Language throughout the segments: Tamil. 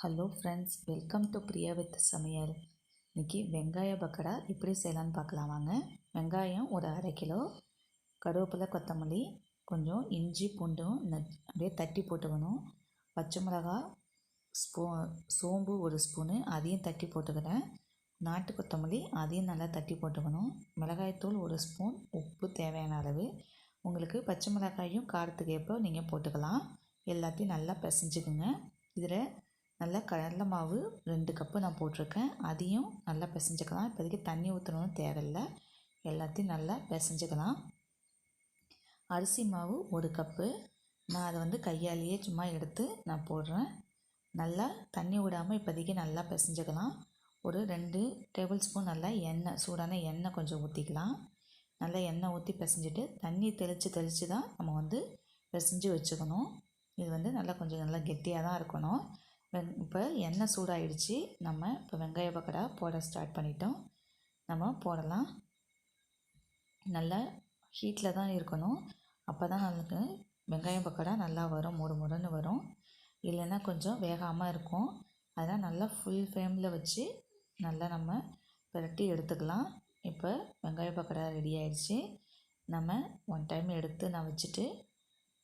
Hello friends, welcome to Priya with சமையல். இன்றைக்கி வெங்காய பக்கோடா எப்படி செய்யலான்னு பார்க்கலாம் வாங்க. வெங்காயம் ஒரு 1/2 கிலோ, கருவேப்பிலை, கொத்தமல்லி, கொஞ்சம் இஞ்சி பூண்டும் அப்படியே தட்டி போட்டுக்கணும். பச்சை மிளகா, சோம்பு 1 ஸ்பூனு அதையும் தட்டி போட்டுக்கிறேன். நாட்டு கொத்தமல்லி அதையும் நல்லா தட்டி போட்டுக்கணும். மிளகாய்த்தூள் 1 ஸ்பூன், உப்பு தேவையான அளவு. உங்களுக்கு பச்சை மிளகாயும் காரத்துக்கு ஏற்ப நீங்கள் போட்டுக்கலாம். எல்லாத்தையும் நல்லா பிசைஞ்சுக்குங்க. இதில் நல்லா கடலை மாவு 2 கப்பு நான் போட்டிருக்கேன். அதையும் நல்லா பிசைஞ்சுக்கலாம். இப்போதைக்கு தண்ணி ஊற்றணும்னு தேவையில்லை. எல்லாத்தையும் நல்லா பிசைஞ்சுக்கலாம். அரிசி மாவு 1 கப்பு. நான் அதை கையாலேயே சும்மா எடுத்து நான் போடுறேன். நல்லா தண்ணி விடாமல் இப்போதைக்கு நல்லா பிசைஞ்சுக்கலாம். ஒரு 2 டேபிள் ஸ்பூன் நல்லா எண்ணெய், சூடான எண்ணெய் கொஞ்சம் ஊற்றிக்கலாம். நல்லா எண்ணெய் ஊற்றி பிசைஞ்சிட்டு தண்ணி தெளித்து தான் நம்ம பிசைஞ்சு வச்சுக்கணும். இது நல்லா கொஞ்சம் நல்லா கெட்டியாக தான் இருக்கணும். இப்போ எண்ணெய் சூடாகிடுச்சு. நம்ம இப்போ வெங்காய பக்கோடா போட ஸ்டார்ட் பண்ணிட்டோம். நம்ம போடலாம். நல்லா ஹீட்டில் தான் இருக்கணும். அப்போ தான் நமக்கு வெங்காயம் பக்கோடா நல்லா வரும், முறுமுறுன்னு வரும். இல்லைன்னா கொஞ்சம் வேகாமல் இருக்கும். அதனால் நல்லா ஃபுல் ஃப்ளேமில் வச்சு நல்லா நம்ம புரட்டி எடுத்துக்கலாம். இப்போ வெங்காய பக்கோடா ரெடி ஆகிடுச்சு. நம்ம 1 டைம் எடுத்து நான் வச்சுட்டு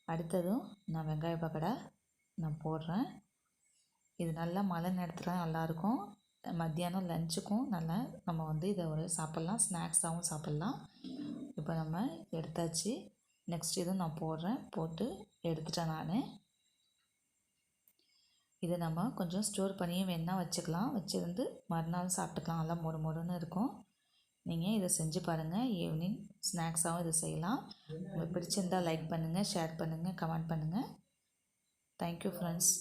அடுத்ததும் நான் வெங்காய பக்கோடா நான் போடுறேன். இது நல்லா மழை நேரத்தில் நல்லாயிருக்கும். மத்தியானம் லஞ்சுக்கும் நல்லா நம்ம இதை சாப்பிட்லாம், ஸ்நாக்ஸாகவும் சாப்பிட்லாம். இப்போ நம்ம எடுத்தாச்சு. நெக்ஸ்ட் இதுவும் நான் போடுறேன். போட்டு எடுத்துட்டேன் நான். இதை நம்ம கொஞ்சம் ஸ்டோர் பண்ணியும் வேணால் வச்சுக்கலாம். வச்சுருந்து மறுநாள் சாப்பிட்டுக்கலாம். நல்லா மொறுன்னு இருக்கும். நீங்கள் இதை செஞ்சு பாருங்கள். ஈவினிங் ஸ்நாக்ஸாகவும் இதை செய்யலாம். உங்களுக்கு பிடிச்சிருந்தால் லைக் பண்ணுங்கள், ஷேர் பண்ணுங்கள், கமெண்ட் பண்ணுங்கள். Thank you friends.